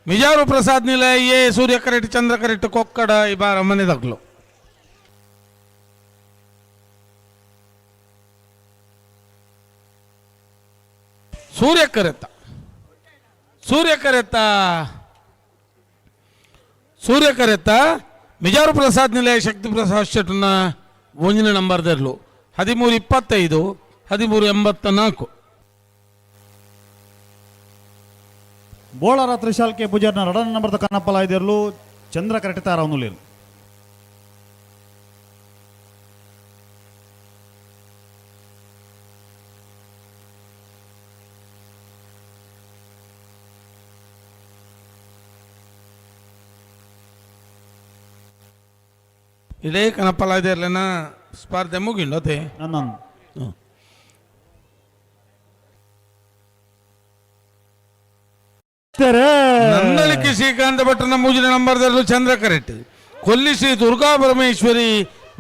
मिजारू प्रसाद निलय ये सूर्य करेट चंद्र करेट कोक्कड़ ई बार मने दगलो सूर्य करेता मिजारू प्रसाद निलय शक्ति प्रसाद शेट्न ಒಂಜನೇ ನಂಬರ್ ದರ್ಲು 1325 1384 ಬೋಳರ ತ್ರಿಶಾಲ್ಕೆ ಪೂಜಾರ್ನ 2ನೇ ನಂಬರ್ದ ಕನ್ನಪ್ಪಲ ಐದರ್ಲು ಚಂದ್ರ ಕರೆಕ್ಟ್ ಅವನುಲೇನು ಇಡೇ ಕನಪ್ಪಲ ಇದೆರ್ಲೆನ ಸ್ಪರ್ಧೆ ಮುಗಿಂಡೋತೆ ನನ್ನ ನಂದಳಿಕೆ ಶ್ರೀಕಾಂತ ಭಟ್ರನ ಮೂಜಿನ ನಂಬರ್ದಲ್ಲೂ ಚಂದ್ರ ಕರೆಕ್ಟ್ ಕೊಲ್ಲಿ ಶ್ರೀ ದುರ್ಗಾ ಪರಮೇಶ್ವರಿ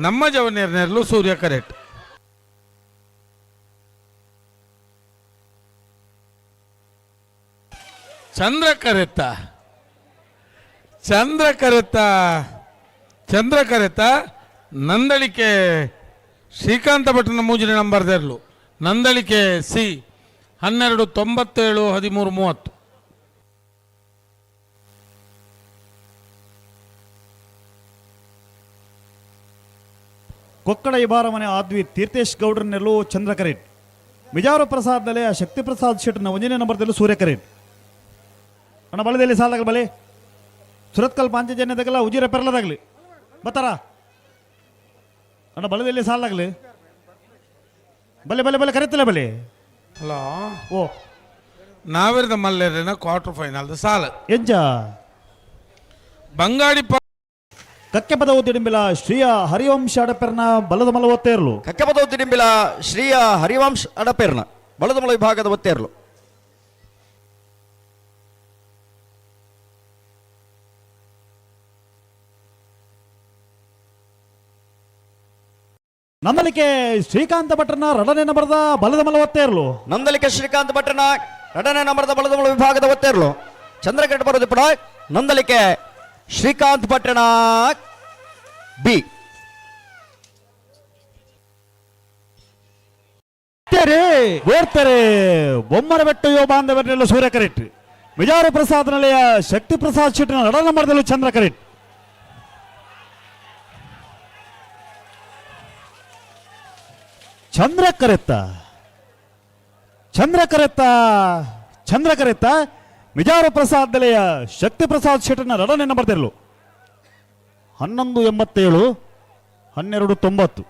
ನಮ್ಮ ಜವನೇರ್ನೆರ್ಲು ಸೂರ್ಯ ಕರೆಕ್ಟ್ ಚಂದ್ರ ಕರೆತ ನಂದಳಿಕೆ ಶ್ರೀಕಾಂತ ಭಟ್ರನ ಮೂಜಿನ ನಂಬರ್ದರ್ಲು ನಂದಳಿಕೆ ಸಿ 1297 1330 ಕೊಕ್ಕಡ ಇಬಾರ ಮನೆ ಆದ್ವಿ ತೀರ್ಥೇಶ್ ಗೌಡ್ರನೆಲ್ಲೂ ಚಂದ್ರ ಕರೆಟ್ ಮಿಜಾರು ಪ್ರಸಾದ್ ದಲೆ ಶಕ್ತಿ ಪ್ರಸಾದ್ ಶೆಟ್ನ 1ನೇ ನಂಬರ್ದಲ್ಲೂ ಸೂರ್ಯ ಕರೆಟ್ ಅಣ್ಣ ಬಲದಲ್ಲಿ ಸಾಲಾಗಲಿ ಬಲೆ ಸುರತ್ಕಲ್ ಪಾಂಚಜನ್ಯದಾಗಲ್ಲ ಉಜಿರ ಪೆರ್ಲದಾಗಲಿ ಬತ್ತಾರ ಅಣ್ಣ ಬಲದಲ್ಲಿ ಸಾಲಾಗಲಿ ಬಲೆ ಕರೆತಿಲ್ಲ ಬಲೆ ಹಲೋ ಓ ನಾವಿರದ ಮಲ್ಲೇರಿನ ಕ್ವಾರ್ಟರ್ ಫೈನಲ್ ಸಾಲ ಎಂಜ ಬಂಗಾಡಿ ಕಕ್ಕೆ ಪದ ಓದಿಡಿಂಬಿಲ ಶ್ರೀಯ ಹರಿವಂಶ ಅಡಪೆರ್ನ ಬಲದ ಮಲ ಒತ್ತೇರ್ಲು ಕಕ್ಕೆ ಪದ ಓದಿಡಿಂಬಿಲ ಶ್ರೀಯ ಹರಿವಂಶ ಅಡಪೆರ್ನ ಬಲದ ಮಲ ವಿಭಾಗದ ಒತ್ತೇರ್ಲು ನಂದಲಿಕೆ ಶ್ರೀಕಾಂತ ಭಟ್ರನ 2ನೇ ನಂಬರ್ದ ಬಲದ ಮಲ ಒತ್ತೇರ್ಲು ನಂದಲಿಕೆ ಶ್ರೀಕಾಂತ ಭಟ್ರನ 2ನೇ ನಂಬರ್ದ ಬಲದ ಮಲ ವಿಭಾಗದ ಒತ್ತೇರ್ಲು ಚಂದ್ರಕೇಟ ಬರೋದು ಪಡ ನಂದಲಿಕೆ ಶ್ರೀಕಾಂತ್ ಭಟ್ರನ ಬಿ ಓಡ್ತಾರೆ ಬೊಮ್ಮರ ಬೆಟ್ಟ ಯೋ ಬಾಂಧವರನ್ನೆಲ್ಲ ಸೂರ್ಯ ಕರೆಟ್ ಮಿಜಾರು ಪ್ರಸಾದ್ ನಲೆಯ ಶಕ್ತಿ ಪ್ರಸಾದ್ ಶೆಟ್ಟಿನ 2ನೇ ನಂಬರ್ದಲ್ಲೂ ಚಂದ್ರ ಕರೆಟ್ ಚಂದ್ರ ಕರೆತ್ತ ಮಿಜಾರು ಪ್ರಸಾದ್ ದಲೆಯ ಶಕ್ತಿ ಪ್ರಸಾದ್ ಶೆಟ್ಟಿನ 2ನೇ ನಂಬರ್ದಲ್ಲೂ 1187 1290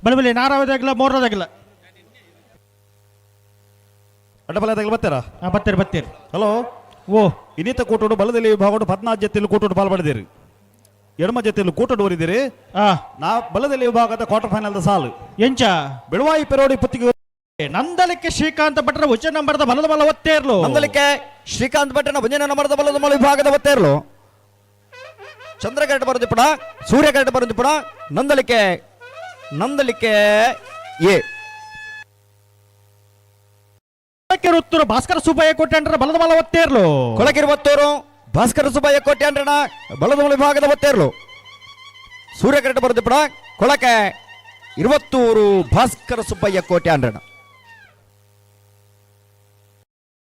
ಬಳಿ ನಾರಾವದಾಗಿಲ್ಲ ಮೋರ್ರದಾಗಿಲ್ಲ ಅಡ್ಡಬಲದಾಗಿಲ್ಲ ಬರ್ತಾರಾ ಬತ್ತೀರಿ ಹಲೋ ಓ ಇನ್ನಿತ ಕೂಟೋಡು ಬಲದಲ್ಲಿ ವಿಭಾಗ 14 ಜೊತೆಯಲ್ಲಿ ಕೂಟೋಡು ಪಾಲ್ಪಡಿದಿರಿ ಎಡಮ ಜೊತೆಯಲ್ಲಿ ಕೂಟೋಡು ಓರಿದಿರಿ ನಾ ಬಲದಲ್ಲಿ ವಿಭಾಗದ ಕ್ವಾರ್ಟರ್ ಫೈನಲ್ ಸಾಲು ಎಂಚ ಬೆಳವಾಯಿ ಪೆರೋಡಿ ಪುತ್ತಿಗೆ ನಂದಲಿಕೆ ಶ್ರೀಕಾಂತ ಭಟ್ರ 1ನೇ ನಂಬರ್ದ ಬಲದ ಮಲ ಒತ್ತೇರ್ಲು ನಂದಲಿಕೆ ಶ್ರೀಕಾಂತ್ ಭಟ್ರನ 1ನೇ ನಂಬರ್ದ ಬಲದ ಮಲ ವಿಭಾಗದ ಒತ್ತೇರ್ಲು ಚಂದ್ರ ಕರೆಕ್ಟ್ ಬರೋದು ಪಡ ಸೂರ್ಯ ಕರೆಕ್ಟ್ ಬರೋದು ಪಡ ನಂದಲಿಕೆ ಎ ಕೊಳಕಿರುತ್ತೂರು ಭಾಸ್ಕರ ಸುಬ್ಬಯ್ಯ ಕೋಟ್ಯಾಂಡ್ರ ಬಲದ ಮಲ ಒತ್ತೇರ್ಲು ಕೊಳಕಿರುವತ್ತೂರು ಭಾಸ್ಕರ ಸುಬ್ಬಯ್ಯ ಕೋಟ್ಯಾಂಡ್ರನ ಬಲದ ಮಲ ವಿಭಾಗದ ಒತ್ತೇರ್ಲು ಸೂರ್ಯ ಕರೆಕ್ಟ್ ಬರೋದು ಪಡ ಕೊಳಕೆ ಇರುವತ್ತೂರು ಭಾಸ್ಕರ ಸುಬ್ಬಯ್ಯ ಕೋಟ್ಯಾಂಡ್ರನ